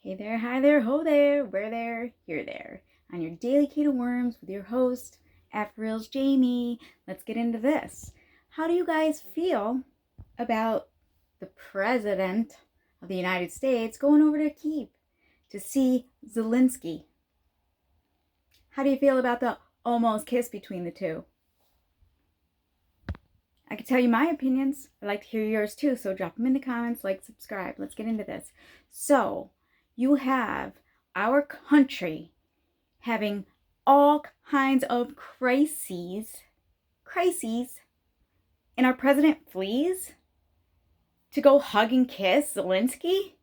Hey there, hi there, ho there, where there, here there. On your daily Can of Worms with your host, Afril's Jamie. Let's get into this. How do you guys feel about the President of the United States going over to Kyiv to see Zelenskyy? How do you feel about the almost kiss between the two? I can tell you my opinions. I'd like to hear yours too, so drop them in the comments, like, subscribe. Let's get into this. So, you have our country having all kinds of crises, and our president flees to go hug and kiss Zelenskyy?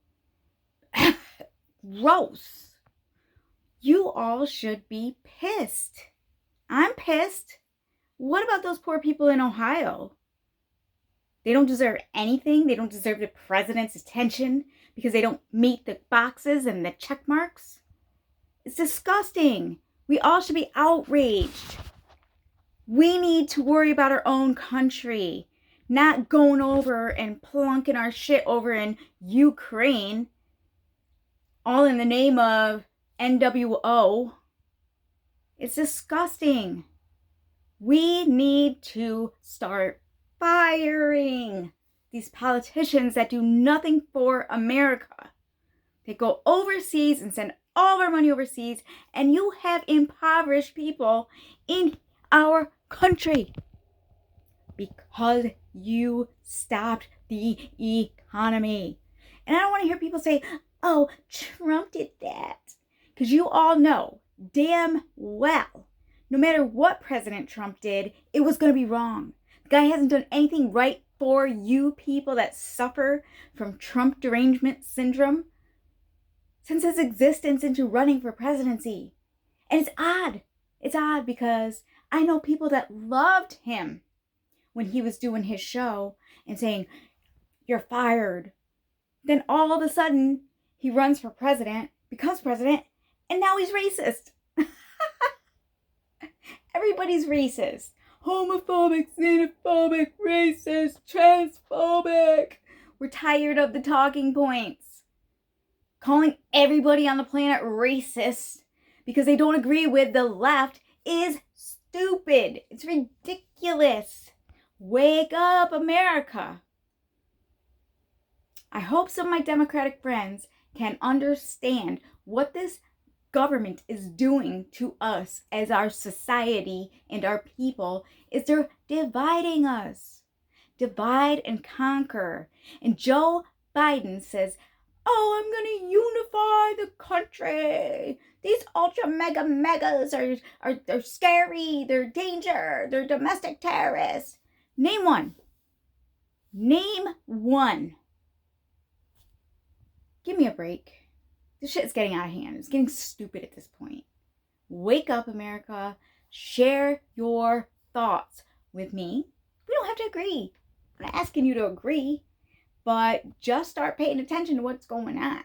Gross. You all should be pissed. I'm pissed. What about those poor people in Ohio? They don't deserve anything. They don't deserve the president's attention because they don't meet the boxes and the check marks. It's disgusting. We all should be outraged. We need to worry about our own country, not going over and plunking our shit over in Ukraine, all in the name of NWO. It's disgusting. We need to start firing these politicians that do nothing for America. They go overseas and send all of our money overseas, and you have impoverished people in our country because you stopped the economy. And I don't want to hear people say, oh, Trump did that. Because you all know damn well, no matter what President Trump did, it was going to be wrong. The guy hasn't done anything right for you people that suffer from Trump derangement syndrome since his existence into running for presidency. And it's odd. It's odd because I know people that loved him when he was doing his show and saying, you're fired. Then all of a sudden, he runs for president, becomes president, and now he's racist. Everybody's racist. Homophobic, xenophobic, racist, transphobic. We're tired of the talking points. Calling everybody on the planet racist because they don't agree with the left is stupid. It's ridiculous. Wake up, America. I hope some of my Democratic friends can understand what this government is doing to us as our society and our people is they're dividing us. Divide and conquer. And Joe Biden says, oh, I'm going to unify the country. These ultra megas are they're scary. They're danger. They're domestic terrorists. Name one. Name one. Give me a break. This shit's getting out of hand. It's getting stupid at this point. Wake up, America. Share your thoughts with me. We don't have to agree. I'm not asking you to agree, but just start paying attention to what's going on.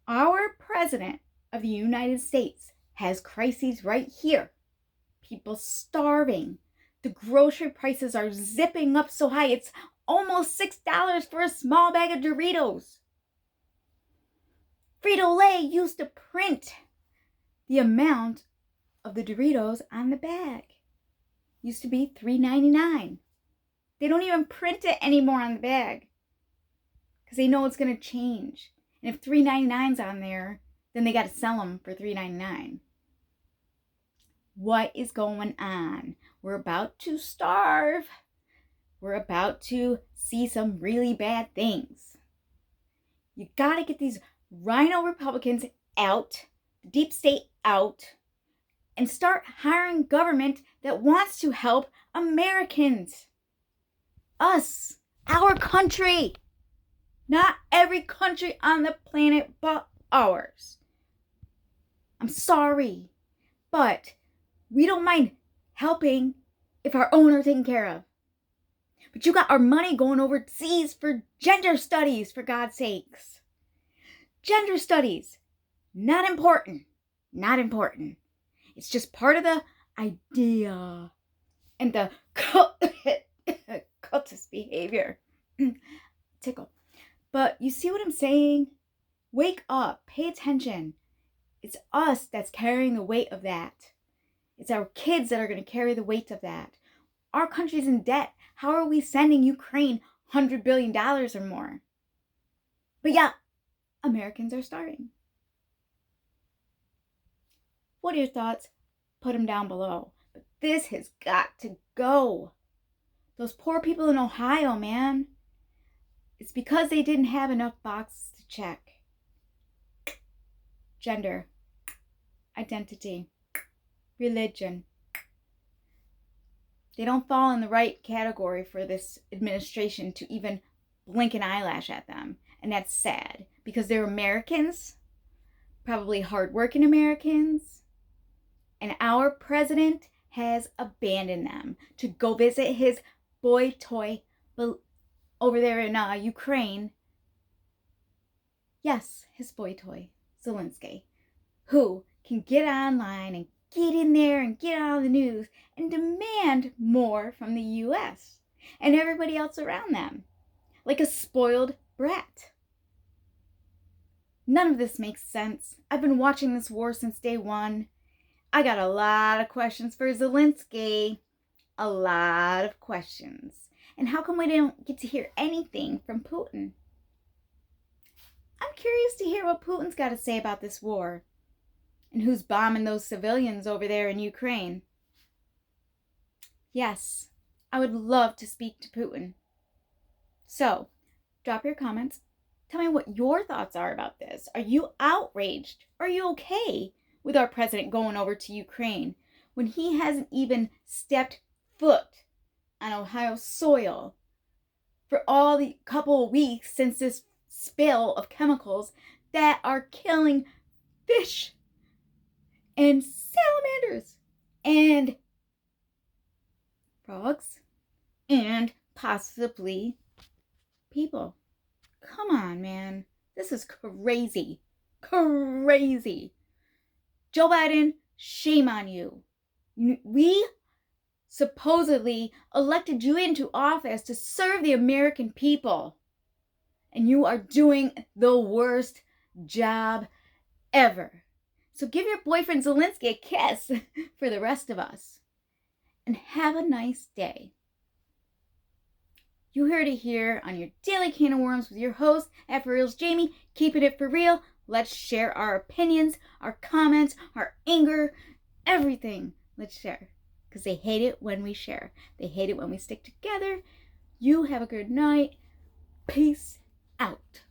Our president of the United States has crises right here. People starving. The grocery prices are zipping up so high, it's almost $6 for a small bag of Doritos. Frito-Lay used to print the amount of the Doritos on the bag. Used to be $3.99. They don't even print it anymore on the bag because they know it's going to change. And if $3.99's on there, then they got to sell them for $3.99. What is going on? We're about to starve. We're about to see some really bad things. You got to get these rhino Republicans out, the deep state out, and start hiring government that wants to help Americans. Us, our country. Not every country on the planet but ours. I'm sorry, but we don't mind helping if our own are taken care of. But you got our money going overseas for gender studies, for God's sakes. Gender studies, not important. Not important. It's just part of the idea and the cultist behavior. Tickle. But you see what I'm saying? Wake up. Pay attention. It's us that's carrying the weight of that. It's our kids that are going to carry the weight of that. Our country's in debt. How are we sending Ukraine $100 billion or more? But yeah, Americans are starving. What are your thoughts? Put them down below. But this has got to go. Those poor people in Ohio, man. It's because they didn't have enough boxes to check. Gender, identity, religion. They don't fall in the right category for this administration to even blink an eyelash at them. And that's sad because they're Americans, probably hardworking Americans. And our president has abandoned them to go visit his boy toy over there in Ukraine. Yes, his boy toy, Zelenskyy, who can get online and get in there and get on the news and demand more from the U.S. and everybody else around them, like a spoiled brat. None of this makes sense. I've been watching this war since day one. I got a lot of questions for Zelenskyy. A lot of questions. And how come we don't get to hear anything from Putin? I'm curious to hear what Putin's got to say about this war. And who's bombing those civilians over there in Ukraine. Yes, I would love to speak to Putin. So, drop your comments. Tell me what your thoughts are about this. Are you outraged? Are you okay with our president going over to Ukraine when he hasn't even stepped foot on Ohio soil for all the couple of weeks since this spill of chemicals that are killing fish and salamanders and frogs and possibly people? Come on, man. This is crazy. Crazy. Joe Biden, shame on you. We supposedly elected you into office to serve the American people. And you are doing the worst job ever. So give your boyfriend Zelenskyy a kiss for the rest of us. And have a nice day. You heard it here on your Daily Can of Worms with your host, For Real's Jamie, keeping it for real. Let's share our opinions, our comments, our anger, everything. Let's share. Because they hate it when we share. They hate it when we stick together. You have a good night. Peace out.